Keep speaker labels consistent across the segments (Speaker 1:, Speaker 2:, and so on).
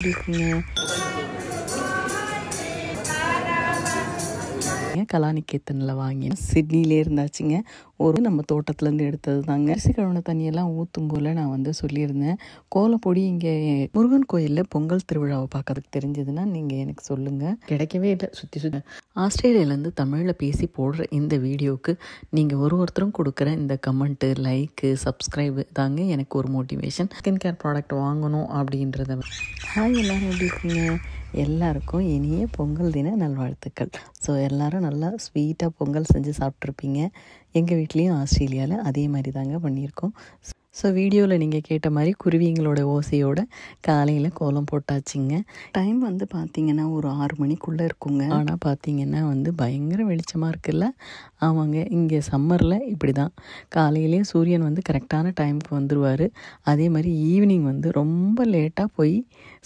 Speaker 1: இருக்கீங்க? கலாநிகேத்தன்ல வாங்கி சிட்னிலே இருந்தாச்சுங்க. ஒரு நம்ம தோட்டத்துலேருந்து எடுத்தது தாங்க. அரிசி கழுவுன தண்ணியெல்லாம் ஊற்றும் போல் நான் வந்து சொல்லியிருந்தேன். கோலப்பொடி இங்கே முருகன் கோயிலில் பொங்கல் திருவிழாவை பார்க்கறதுக்கு தெரிஞ்சதுன்னா நீங்கள் எனக்கு சொல்லுங்கள். கிடைக்கவே இல்லை. சுற்றி ஆஸ்திரேலியாவிலேருந்து தமிழில் பேசி போடுற இந்த வீடியோவுக்கு நீங்கள் ஒருத்தரும் கொடுக்குற இந்த கமெண்ட்டு, லைக்கு, சப்ஸ்கிரைபு தாங்க எனக்கு ஒரு மோட்டிவேஷன். ஸ்கின் கேர் ப்ராடக்ட் வாங்கணும் அப்படின்றத. ஹாய், எல்லோரும் எப்படி இருக்கீங்க? எல்லாருக்கும் இனிய பொங்கல் தின நல்வாழ்த்துக்கள். ஸோ எல்லோரும் நல்லா ஸ்வீட்டாக பொங்கல் செஞ்சு சாப்பிட்ருப்பீங்க. எங்கள் வீட்லேயும் ஆஸ்திரேலியாவில் அதே மாதிரி தாங்க பண்ணியிருக்கோம். ஸோ வீடியோவில் நீங்கள் கேட்ட மாதிரி குருவிங்களோட ஓசையோட காலையில் கோலம் போட்டாச்சுங்க. டைம் வந்து பார்த்திங்கன்னா ஒரு 6 மணிக்குள்ளே இருக்குங்க. ஆனால் பார்த்திங்கன்னா வந்து பயங்கர வெளிச்சமாக இருக்குல்ல. ஆமாங்க, இங்கே சம்மரில் இப்படி தான். காலையிலே சூரியன் வந்து கரெக்டான டைமுக்கு வந்துடுவார். அதே மாதிரி ஈவினிங் வந்து ரொம்ப லேட்டாக போய்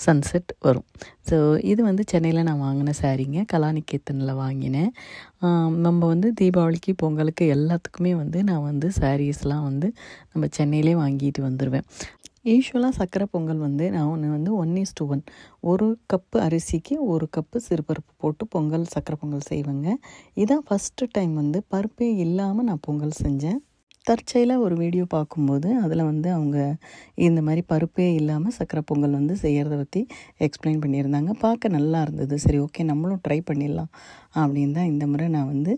Speaker 1: சன்செட் வரும். ஸோ இது வந்து சென்னையில் நான் வாங்கின சாரீங்க. கலாநிகேத்தனில் வாங்கினேன். நம்ம வந்து தீபாவளிக்கு, பொங்கலுக்கு எல்லாத்துக்குமே வந்து நான் வந்து சாரீஸ்லாம் வந்து நம்ம சென்னையிலே வாங்கிட்டு வந்துடுவேன். யூஸ்வலாக சர்க்கரை பொங்கல் வந்து நான் வந்து 1:1 1 கப்பு அரிசிக்கு 1 கப்பு சிறுபருப்பு போட்டு பொங்கல், சர்க்கரை பொங்கல் செய்வேங்க. இதான் ஃபஸ்ட்டு டைம் வந்து பருப்பே இல்லாமல் நான் பொங்கல் செஞ்சேன். தற்செயலாக ஒரு வீடியோ பார்க்கும்போது அதில் வந்து அவங்க இந்த மாதிரி பருப்பே இல்லாமல் சர்க்கரை பொங்கல் வந்து செய்கிறத பற்றி எக்ஸ்பிளைன் பண்ணியிருந்தாங்க. பார்க்க நல்லா இருந்தது. சரி, ஓகே, நம்மளும் ட்ரை பண்ணிடலாம் அப்படின்னு தான் இந்த முறை நான் வந்து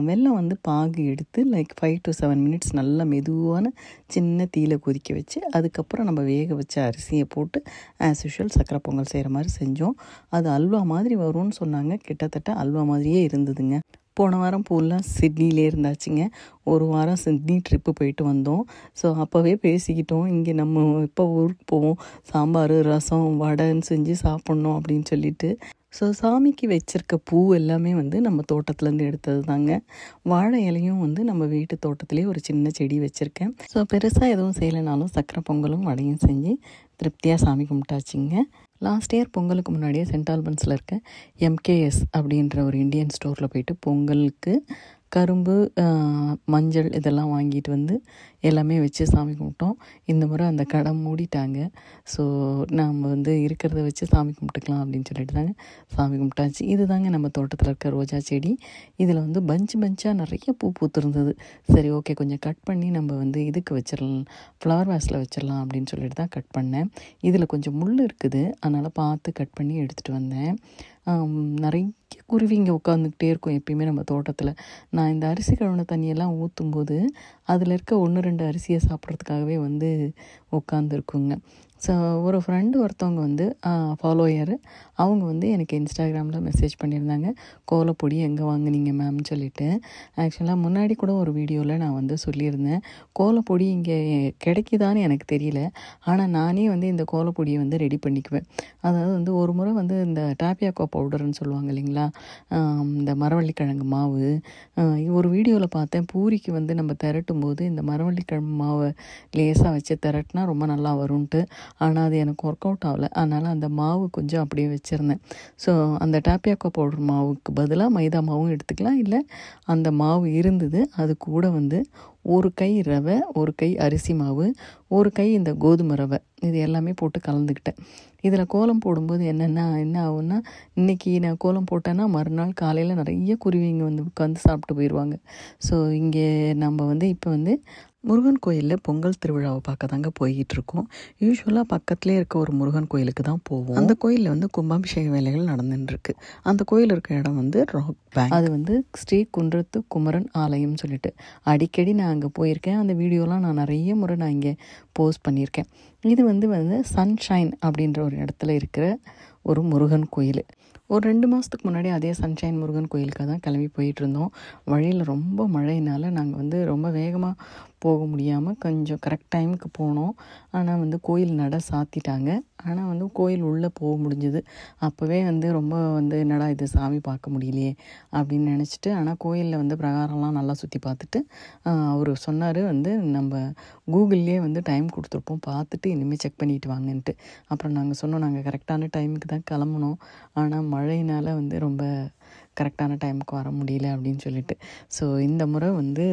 Speaker 1: வெல்லம் வந்து பாகு எடுத்து 5 to 7 மினிட்ஸ் நல்லா மெதுவான சின்ன தீயில கொதிக்க வச்சு அதுக்கப்புறம் நம்ம வேக வச்ச அரிசியை போட்டு ஆஸ் யூஷுவல் சர்க்கரை பொங்கல் செய்கிற மாதிரி செஞ்சோம். அது அல்வா மாதிரி வரும்னு சொன்னாங்க. கிட்டத்தட்ட அல்வா மாதிரியே இருந்ததுங்க. போன வாரம் ஃபுல்லாக சிட்னிலே இருந்தாச்சுங்க. ஒரு வாரம் சிட்னி ட்ரிப்பு போயிட்டு வந்தோம். ஸோ அப்போவே பேசிக்கிட்டோம், இங்கே நம்ம எப்போ ஊருக்கு போவோம், சாம்பார், ரசம், வடைன்னு செஞ்சு சாப்பிட்ணும் அப்படின்னு சொல்லிட்டு. ஸோ சாமிக்கு வச்சுருக்க பூ எல்லாமே வந்து நம்ம தோட்டத்துலேருந்து எடுத்தது தாங்க. வாழை இலையும் வந்து நம்ம வீட்டு தோட்டத்துலேயே ஒரு சின்ன செடி வச்சுருக்கேன். ஸோ பெருசாக எதுவும் செய்யலைனாலும் சர்க்கரை பொங்கலும் வடையும் செஞ்சு திருப்தியாக சாமி கும்பிட்டாச்சுங்க. லாஸ்ட் இயர் பொங்கலுக்கு முன்னாடியே சென்ட் ஆல்பன்ஸில் இருக்க MKS அப்படின்ற ஒரு இந்தியன் ஸ்டோரில் போயிட்டு பொங்கலுக்கு கரும்பு, மஞ்சள் இதெல்லாம் வாங்கிட்டு வந்து எல்லாமே வச்சு சாமி கும்பிட்டோம். இந்த முறை அந்த கடை மூடிட்டாங்க. ஸோ நம்ம வந்து இருக்கிறத வச்சு சாமி கும்பிட்டுக்கலாம் அப்படின்னு சொல்லிட்டு தாங்க சாமி கும்பிட்டாச்சு. இது தாங்க நம்ம தோட்டத்தில் இருக்க ரோஜா செடி. இதில் வந்து பஞ்சாக நிறைய பூ பூத்துருந்தது. சரி, ஓகே, கொஞ்சம் கட் பண்ணி நம்ம வந்து இதுக்கு வச்சிடலாம், ஃப்ளவர் வேஸில் வச்சிடலாம் அப்படின்னு சொல்லிட்டு தான் கட் பண்ணேன். இதில் கொஞ்சம் முள் இருக்குது, அதனால் பார்த்து கட் பண்ணி எடுத்துகிட்டு வந்தேன். நிறைய குருவிங்க உட்காந்துக்கிட்டே இருக்கும் எப்பயுமே நம்ம தோட்டத்தில். நான் இந்த அரிசி கழுவுன தண்ணியெல்லாம் ஊற்றும்போது அதில் இருக்க 1-2 அரிசியை சாப்பிட்றதுக்காகவே வந்து உட்காந்துருக்குங்க. ஸோ ஒரு ஃப்ரெண்டு ஒருத்தவங்க வந்து ஃபாலோயரு, அவங்க வந்து எனக்கு இன்ஸ்டாகிராமில் மெசேஜ் பண்ணியிருந்தாங்க, கோலப்பொடி எங்கே வாங்குனீங்க மேம்னு சொல்லிட்டு. ஆக்சுவலாக முன்னாடி கூட ஒரு வீடியோவில் நான் வந்து சொல்லியிருந்தேன், கோலப்பொடி இங்கே கிடைக்குதான்னு எனக்கு தெரியல. ஆனால் நானே வந்து இந்த கோலப்பொடியை வந்து ரெடி பண்ணிக்குவேன். அதாவது வந்து ஒரு முறை வந்து இந்த டாப்பியாக்கோ பவுடர்னு சொல்லுவாங்க இல்லைங்களா, இந்த மரவள்ளிக்கிழங்கு மாவு, ஒரு வீடியோவில் பார்த்தேன். பூரிக்கு வந்து நம்ம திரட்டும் போது இந்த மரவள்ளிக்கிழங்கு மாவை லேசாக வச்சு திரட்டினா ரொம்ப நல்லா வரும்ன்ட்டு. ஆனால் அது எனக்கு ஒர்க் அவுட் ஆகலை. அதனால் அந்த மாவு கொஞ்சம் அப்படியே வச்சுருந்தேன். ஸோ அந்த டாப்பியாக்கோ பவுடர் மாவுக்கு பதிலாக மைதா மாவும் எடுத்துக்கலாம். இல்லை அந்த மாவு இருந்தது, அது கூட வந்து 1 கை ரவை, 1 கை அரிசி மாவு, 1 கை இந்த கோதுமை ரவை, இது எல்லாமே போட்டு கலந்துக்கிட்டேன். இதில் கோலம் போடும்போது என்ன ஆகும்னா, இன்றைக்கி நான் கோலம் போட்டேன்னா மறுநாள் காலையில் நிறைய குருவிங்க வந்து உட்காந்து சாப்பிட்டு போயிடுவாங்க. ஸோ இங்கே நம்ம வந்து இப்போ வந்து முருகன் கோயிலில் பொங்கல் திருவிழாவை பார்க்க தாங்க போய்கிட்டுருக்கோம். யூஸ்வலாக பக்கத்துலேயே இருக்க ஒரு முருகன் கோயிலுக்கு தான் போவோம். அந்த கோயிலில் வந்து கும்பாபிஷேக வேலைகள் நடந்துட்டுருக்கு. அந்த கோயில் இருக்க இடம் வந்து ராக் பேங்க். அது வந்து ஸ்ரீ குன்றத்து குமரன் ஆலயம்னு சொல்லிட்டு அடிக்கடி நான் அங்கே போயிருக்கேன். அந்த வீடியோலாம் நான் நிறைய முறை நான் இங்கே போஸ்ட் பண்ணியிருக்கேன். இது வந்து சன்ஷைன் அப்படின்ற ஒரு இடத்துல இருக்கிற ஒரு முருகன் கோயில். ஒரு 2 மாதத்துக்கு முன்னாடி அதே சன்ஷைன் முருகன் கோயிலுக்காக தான் கிளம்பி போயிட்டுருந்தோம். வழியில் ரொம்ப மழையினால் நாங்கள் வந்து ரொம்ப வேகமாக போக முடியாமல் கொஞ்சம் கரெக்ட் டைமுக்கு போனோம். ஆனால் வந்து கோயில் நட சாத்திட்டாங்க. ஆனால் வந்து கோயில் உள்ளே போக முடிஞ்சுது. அப்போவே வந்து ரொம்ப வந்து என்னடா இது சாமி பார்க்க முடியலையே அப்படின்னு நினச்சிட்டு, ஆனால் கோயிலில் வந்து பிரகாரம்லாம் நல்லா சுற்றி பார்த்துட்டு அவர் சொன்னார் வந்து நம்ம கூகுள்லேயே வந்து டைம் கொடுத்துருப்போம், பார்த்துட்டு இனிமேல் செக் பண்ணிட்டு வாங்கன்ட்டு. அப்புறம் நாங்கள் சொன்னோம், நாங்கள் கரெக்டான டைமுக்கு தான் கிளம்புனோம். ஆனால் மழையினால் வந்து ரொம்ப கரெக்டான டைமுக்கு வர முடியல அப்படின்னு சொல்லிட்டு. ஸோ இந்த முறை வந்து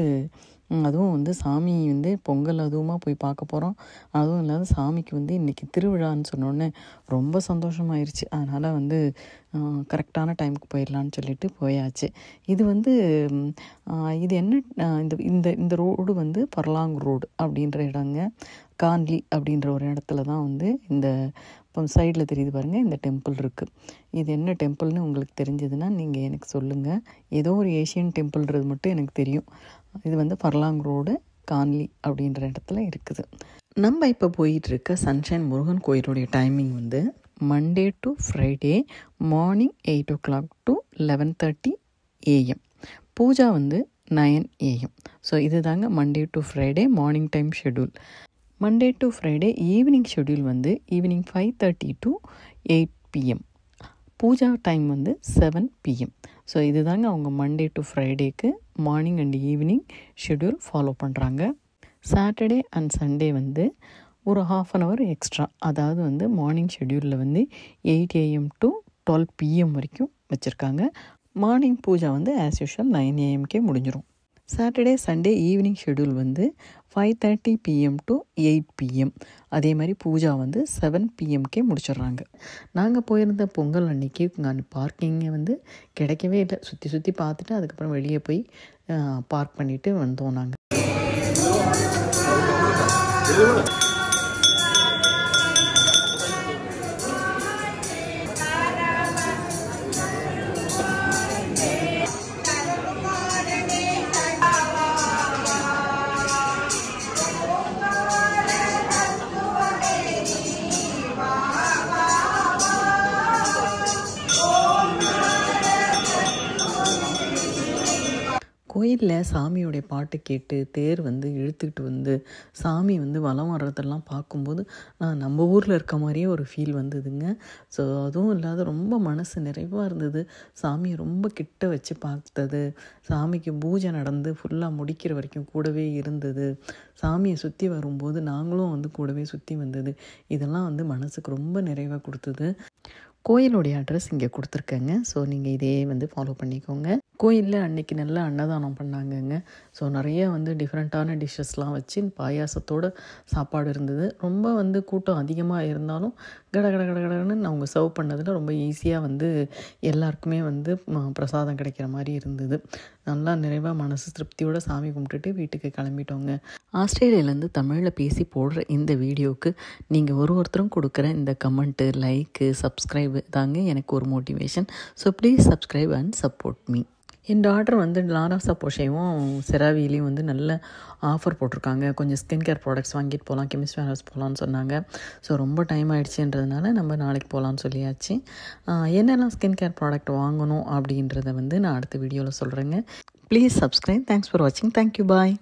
Speaker 1: அதுவும் வந்து சாமி வந்து பொங்கல் அதுவுமா போய் பார்க்க போகிறோம். அதுவும் இல்லாத சாமிக்கு வந்து இன்றைக்கி திருவிழான்னு சொன்னோடனே ரொம்ப சந்தோஷமாயிருச்சு. அதனால் வந்து கரெக்டான டைமுக்கு போயிடலான்னு சொல்லிட்டு போயாச்சு. இது வந்து இது என்ன இந்த இந்த இந்த ரோடு வந்து பர்லாங் ரோடு அப்படின்ற இடங்க. கான்லி அப்படின்ற ஒரு இடத்துல தான் வந்து இந்த இப்போ சைடில் தெரியுது பாருங்கள், இந்த டெம்பிள் இருக்குது. இது என்ன டெம்பிள்னு உங்களுக்கு தெரிஞ்சதுன்னா நீங்கள் எனக்கு சொல்லுங்கள். ஏதோ ஒரு ஏஷியன் டெம்பிள்ன்றது மட்டும் எனக்கு தெரியும். இது வந்து பர்லாங் ரோடு கான்லி அப்படின்ற இடத்துல இருக்குது. நம்ம இப்போ போயிட்டுருக்க சன்ஷைன் முருகன் கோயிலுடைய டைமிங் வந்து Monday to Friday morning 8 o'clock to 11:30 AM. Puja வந்து 9 AM. ஸோ இது தாங்க Monday to Friday morning time schedule. Monday to Friday evening schedule வந்து evening 5:30 to 8 PM. Puja time வந்து 7 PM. ஸோ இது தாங்க அவங்க மண்டே டு ஃப்ரைடேக்கு morning and evening schedule follow பண்ணுறாங்க. சாட்டர்டே அண்ட் சண்டே வந்து ஒரு 1/2 an hour எக்ஸ்ட்ரா, அதாவது வந்து மார்னிங் ஷெடியூலில் வந்து 8 AM to 12 PM வரைக்கும் வச்சுருக்காங்க. மார்னிங் பூஜா வந்து ஆஸ் யூஷுவல் 9 AMக்கே முடிஞ்சிடும். சாட்டர்டே சண்டே ஈவினிங் ஷெடியூல் வந்து 5:30 PM to 8 PM. அதே மாதிரி பூஜா வந்து 7 PMக்கே முடிச்சிடுறாங்க. நாங்கள் போயிருந்த பொங்கல் அன்னைக்கு நான் பார்க்கிங்கை வந்து கிடைக்கவே இல்லை. சுற்றி சுற்றி பார்த்துட்டு அதுக்கப்புறம் வெளியே போய் பார்க் பண்ணிவிட்டு வந்தோம் நாங்கள். கோயிலில் சாமியோடைய பாட்டு கேட்டு தேர் வந்து இழுத்துக்கிட்டு வந்து சாமி வந்து வலம் வர்றதெல்லாம் பார்க்கும்போது நம்ம ஊரில் இருக்க மாதிரியே ஒரு ஃபீல் வந்ததுங்க. ஸோ அதுவும் இல்லாத ரொம்ப மனசு நிறைவாக இருந்தது. சாமியை ரொம்ப கிட்ட வச்சு பார்த்தது, சாமிக்கு பூஜை நடந்து ஃபுல்லாக முடிக்கிற வரைக்கும் கூடவே இருந்தது, சாமியை சுற்றி வரும்போது நாங்களும் வந்து கூடவே சுற்றி வந்தது, இதெல்லாம் வந்து மனசுக்கு ரொம்ப நிறைவாக கொடுத்தது. கோயிலுடைய அட்ரஸ் இங்கே கொடுத்துருக்கேங்க. ஸோ நீங்கள் இதே வந்து ஃபாலோ பண்ணிக்கோங்க. கோயிலில் அன்றைக்கி நல்லா அன்னதானம் பண்ணாங்கங்க. ஸோ நிறைய வந்து டிஃப்ரெண்ட்டான டிஷ்ஷஸ்லாம் வச்சு பாயாசத்தோடு சாப்பாடு இருந்தது. ரொம்ப வந்து கூட்டம் அதிகமாக இருந்தாலும் கடன்னு அவங்க சர்வ் பண்ணதில் ரொம்ப ஈஸியாக வந்து எல்லாருக்குமே வந்து பிரசாதம் கிடைக்கிற மாதிரி இருந்தது. நல்லா நிறைவாக மனசு திருப்தியோடு சாமி கும்பிட்டுட்டு வீட்டுக்கு கிளம்பிட்டோங்க. ஆஸ்திரேலியாவிலேருந்து தமிழில் பேசி போடுற இந்த வீடியோவுக்கு நீங்கள் ஒருத்தரும் கொடுக்குற இந்த கமெண்ட்டு, லைக்கு, சப்ஸ்கிரைபு தாங்க எனக்கு ஒரு motivation. So please subscribe and support me. N daughter வந்து லாராசா போஷேவும் செராவிலையும் வந்து நல்ல ஆஃபர் போட்டிருக்காங்க. கொஞ்சம் ஸ்கின் கேர் ப்ராடக்ட்ஸ் வாங்கிட்டு போகலாம், கெமிஸ்ட்ரி ஹவுஸ் போகலான்னு சொன்னாங்க. ஸோ ரொம்ப டைம் ஆகிடுச்சுன்றதுனால நம்ம நாளைக்கு போகலான்னு சொல்லியாச்சு. என்னெல்லாம் ஸ்கின் கேர் ப்ராடக்ட் வாங்கணும் அப்படின்றத வந்து நான் அடுத்த வீடியோவில் சொல்கிறேங்க. Please subscribe. தேங்க்ஸ் ஃபார் வாட்சிங். தேங்க்யூ. பாய்.